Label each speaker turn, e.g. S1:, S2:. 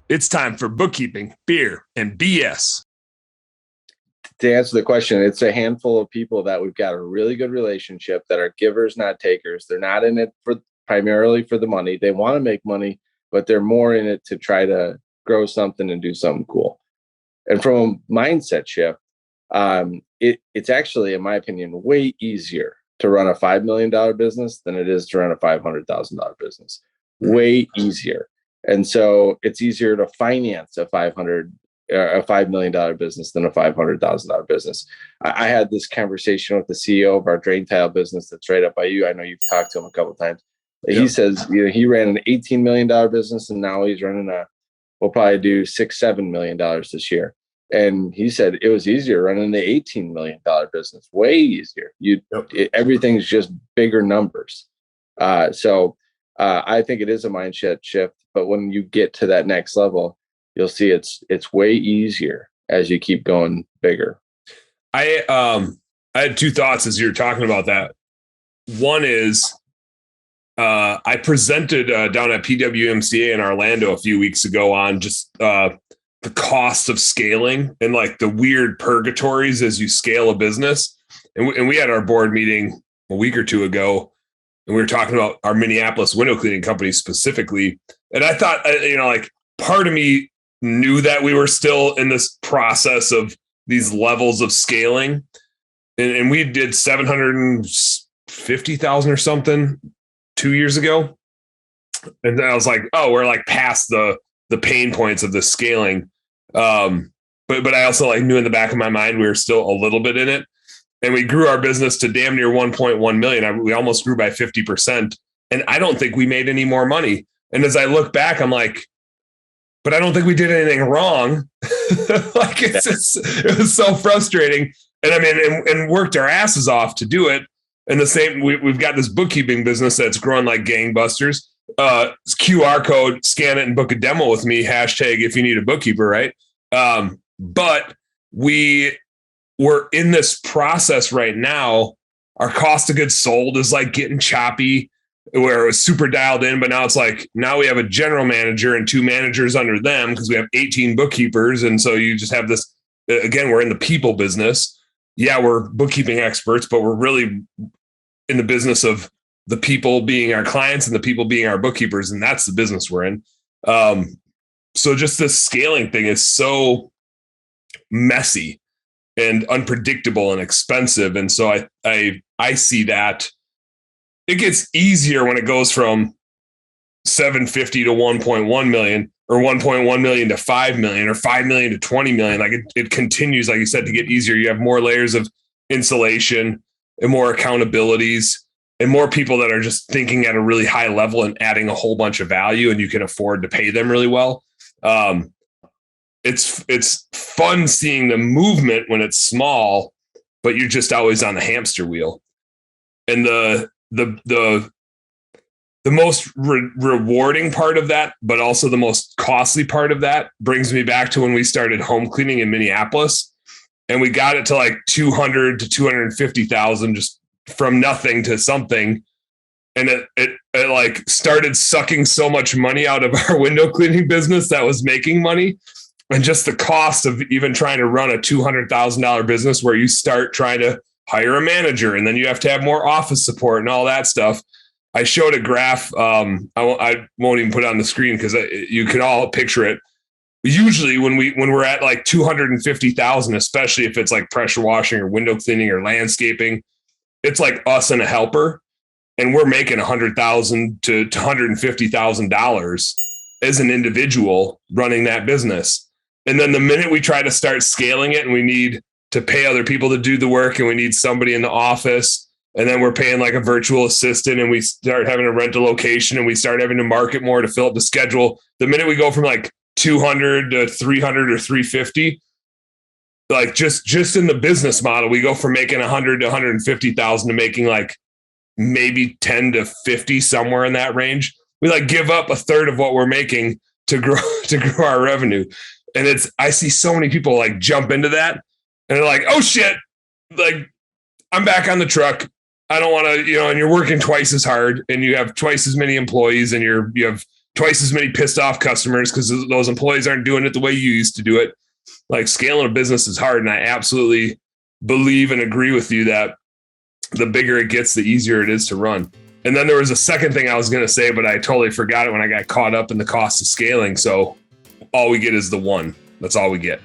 S1: It's time for bookkeeping, beer, and BS.
S2: To answer the question, it's a handful of people that we've got a really good relationship that are givers, not takers. They're not in it for primarily for the money. They want to make money, but they're more in it to try to grow something and do something cool. And from a mindset shift, it's actually, in my opinion, way easier to run a $5 million business than it is to run a $500,000 business. Way easier. And so it's easier to finance a $5 million business than a $500,000 business. I had this conversation with the CEO of our drain tile business that's right up by you. I know you've talked to him a couple of times. Yep. He says, he ran an $18 million business and now he's running we'll probably do $6-7 million this year. And he said it was easier running the $18 million business, way easier. Everything's just bigger numbers. So I think it is a mindset shift, but when you get to that next level, you'll see it's way easier as you keep going bigger.
S1: I had two thoughts as you were talking about that. One is I presented down at PWMCA in Orlando a few weeks ago on just the cost of scaling and like the weird purgatories as you scale a business. And we had our board meeting a week or two ago, and we were talking about our Minneapolis window cleaning company specifically. And I thought, like part of me knew that we were still in this process of these levels of scaling. And we did 750,000 or something 2 years ago. And then I was like, oh, we're like past the pain points of the scaling. But I also like knew in the back of my mind, we were still a little bit in it. And we grew our business to damn near 1.1 million. We almost grew by 50%. And I don't think we made any more money. And as I look back, I'm like, but I don't think we did anything wrong. Like it was so frustrating. And I mean, and worked our asses off to do it. And the same, we've got this bookkeeping business that's growing like gangbusters. QR code, scan it and book a demo with me. # if you need a bookkeeper, right? But we were in this process right now. Our cost of goods sold is like getting choppy, where it was super dialed in, but now it's like, now we have a general manager and 2 managers under them because we have 18 bookkeepers. And so you just have this, again, we're in the people business. Yeah, we're bookkeeping experts, but we're really in the business of the people being our clients and the people being our bookkeepers. And that's the business we're in. So just this scaling thing is so messy and unpredictable and expensive. And so I see that it gets easier when it goes from 750 to 1.1 million or 1.1 million to 5 million or 5 million to 20 million. Like it continues, like you said, to get easier. You have more layers of insulation and more accountabilities and more people that are just thinking at a really high level and adding a whole bunch of value, and you can afford to pay them really well. It's fun seeing the movement when it's small, but you're just always on the hamster wheel. And the most rewarding part of that, but also the most costly part of that, brings me back to when we started home cleaning in Minneapolis, and we got it to like 200 to 250,000, just from nothing to something. And it like started sucking so much money out of our window cleaning business that was making money. And just the cost of even trying to run a $200,000 business where you start trying to hire a manager and then you have to have more office support and all that stuff. I showed a graph. I won't even put it on the screen because you can all picture it. Usually when we're at like 250,000, especially if it's like pressure washing or window cleaning or landscaping, it's like us and a helper. And we're making $100,000 to $150,000 as an individual running that business. And then the minute we try to start scaling it and we need to pay other people to do the work and we need somebody in the office, and then we're paying like a virtual assistant and we start having to rent a location and we start having to market more to fill up the schedule. The minute we go from like 200 to 300 or 350, like just in the business model, we go from making 100 to 150,000 to making like maybe 10 to 50, somewhere in that range. We like give up a third of what we're making to grow our revenue. And I see so many people like jump into that and they're like, oh shit, like I'm back on the truck. I don't want to, and you're working twice as hard and you have twice as many employees and you have twice as many pissed off customers because those employees aren't doing it the way you used to do it. Like, scaling a business is hard. And I absolutely believe and agree with you that the bigger it gets, the easier it is to run. And then there was a second thing I was going to say, but I totally forgot it when I got caught up in the cost of scaling. So all we get is the one. That's all we get.